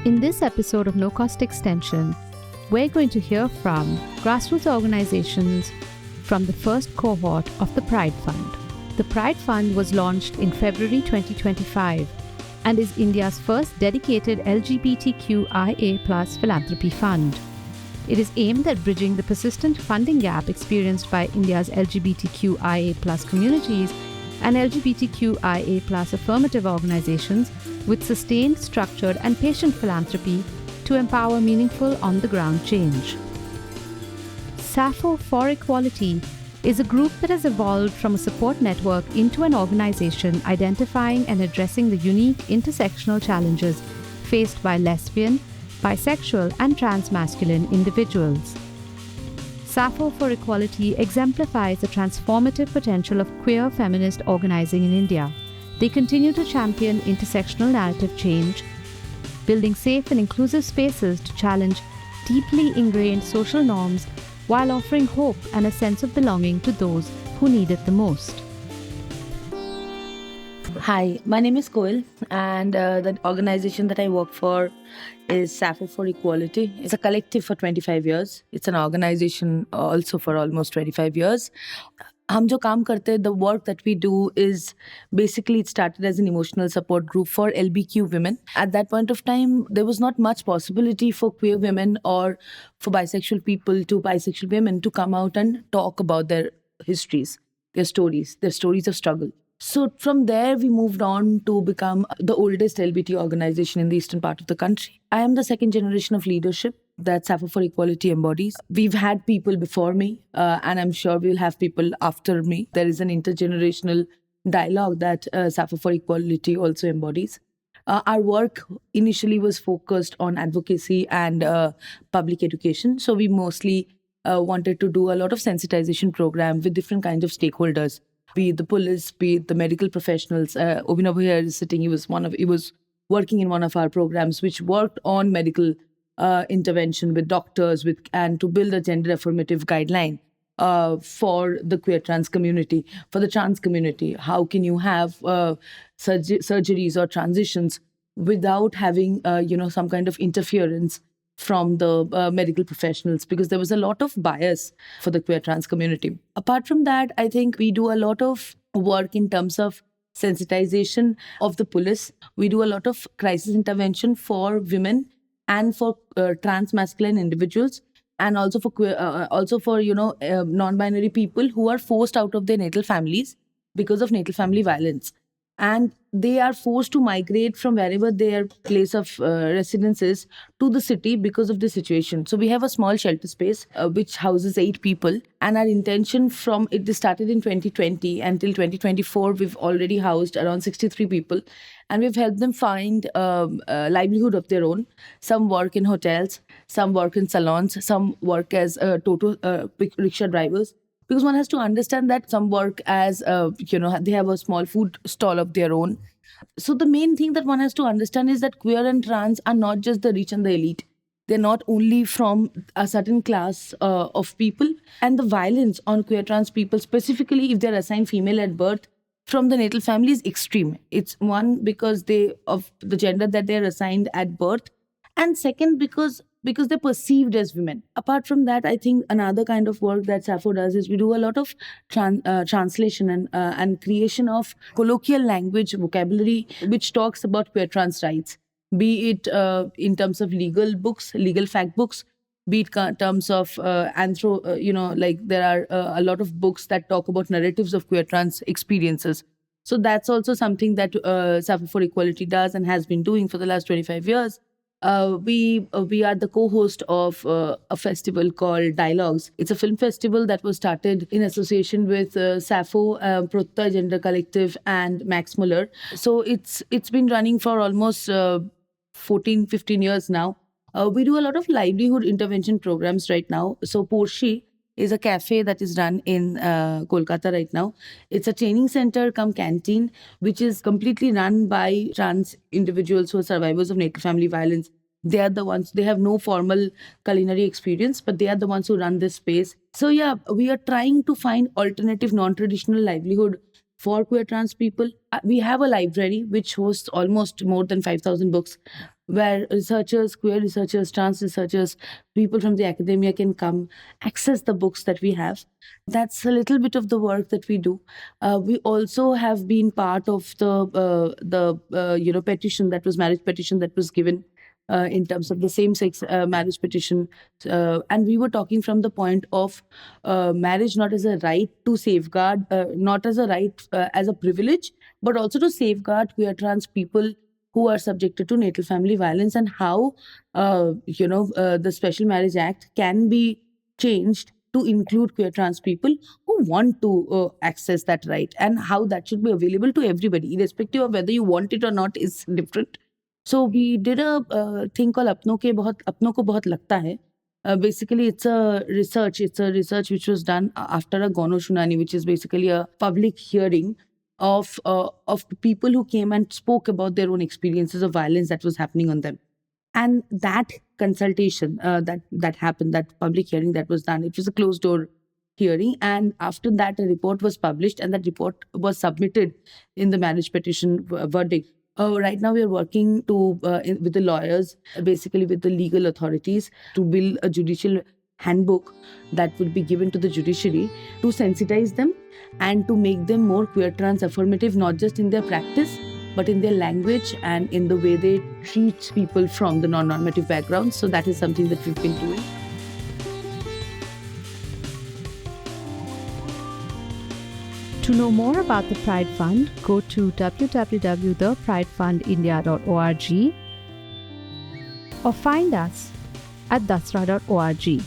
In this episode of No Cost Extension, we're going to hear from grassroots organizations from the first cohort of the Pride Fund. The Pride Fund was launched in February 2025 and is India's first dedicated LGBTQIA+ philanthropy fund. It is aimed at bridging the persistent funding gap experienced by India's LGBTQIA+ communities and LGBTQIA+ affirmative organizations with sustained, structured, and patient philanthropy to empower meaningful on-the-ground change. Sappho for Equality is a group that has evolved from a support network into an organization identifying and addressing the unique intersectional challenges faced by lesbian, bisexual, and transmasculine individuals. Sappho for Equality exemplifies the transformative potential of queer feminist organizing in India. They continue to champion intersectional narrative change, building safe and inclusive spaces to challenge deeply ingrained social norms while offering hope and a sense of belonging to those who need it the most. Hi, my name is Koil, and the organization that I work for is Sappho for Equality. It's a collective for 25 years. It's an organization also for almost 25 years. हम जो काम करते हैं, the work that we do is basically it started as an emotional support group for LBQ women. At that point of time, there was not much possibility for queer women or for bisexual people to bisexual women to come out and talk about their histories, their stories of struggle. So from there, we moved on to become the oldest LBT organization in the eastern part of the country. I am the second generation of leadership that Sappho for Equality embodies. We've had people before me, and I'm sure we'll have people after me. There is an intergenerational dialogue that Sappho for Equality also embodies. Our work initially was focused on advocacy and public education. So we mostly wanted to do a lot of sensitization program with different kinds of stakeholders, be it the police, be it the medical professionals. Obinav here is sitting. He was working in one of our programs, which worked on medical intervention with doctors, and to build a gender affirmative guideline for the queer trans community, for the trans community. How can you have surgeries or transitions without having some kind of interference from the medical professionals, because there was a lot of bias for the queer trans community. Apart from that, I think we do a lot of work in terms of sensitization of the police. We do a lot of crisis intervention for women and for transmasculine individuals, and also for queer, non-binary people who are forced out of their natal families because of natal family violence. And they are forced to migrate from wherever their place of residence is to the city because of the situation. So we have a small shelter space which houses 8 people. And our intention from it started in 2020 until 2024, we've already housed around 63 people. And we've helped them find a livelihood of their own. Some work in hotels, some work in salons, some work as rickshaw drivers. Because one has to understand that some work as, they have a small food stall of their own. So the main thing that one has to understand is that queer and trans are not just the rich and the elite. They're not only from a certain class of people. And the violence on queer trans people, specifically if they're assigned female at birth, from the natal family is extreme. It's one, because of the gender that they're assigned at birth. And second, because they're perceived as women. Apart from that, I think another kind of work that Sappho does is we do a lot of translation and creation of colloquial language, vocabulary, which talks about queer trans rights, be it in terms of legal books, legal fact books, be it in terms of there are a lot of books that talk about narratives of queer trans experiences. So that's also something that Sappho for Equality does and has been doing for the last 25 years. We are the co-host of a festival called Dialogues. It's a film festival that was started in association with Sappho, Prutta Gender Collective, and Max Muller. So it's been running for almost 14-15 years now. We do a lot of livelihood intervention programs right now. So Porshi is a cafe that is run in Kolkata right now. It's a training center cum canteen, which is completely run by trans individuals who are survivors of natal family violence. They are the ones, they have no formal culinary experience, but they are the ones who run this space. So yeah, we are trying to find alternative non-traditional livelihood for queer trans people. We have a library which hosts almost more than 5,000 books, where researchers, queer researchers, trans researchers, people from the academia can come access the books that we have. That's a little bit of the work that we do. We also have been part of the petition, that was marriage petition, that was given in terms of the same-sex marriage petition, and we were talking from the point of marriage not as a right to safeguard, not as a right, as a privilege, but also to safeguard queer trans people who are subjected to natal family violence, and how the Special Marriage Act can be changed to include queer trans people who want to access that right, and how that should be available to everybody, irrespective of whether you want it or not is different. So we did a thing called अपनों को बहुत लगता है. Basically, it's a research. It's a research which was done after a Gono Shunani, which is basically a public hearing of people who came and spoke about their own experiences of violence that was happening on them. And that consultation that happened, that public hearing that was done, it was a closed door hearing. And after that, a report was published, and that report was submitted in the marriage petition verdict. Right now, we are working with the lawyers, basically with the legal authorities, to build a judicial handbook that will be given to the judiciary to sensitize them and to make them more queer trans affirmative, not just in their practice, but in their language and in the way they treat people from the non-normative backgrounds. So that is something that we've been doing. To know more about the Pride Fund, go to www.thepridefundindia.org or find us at dasra.org.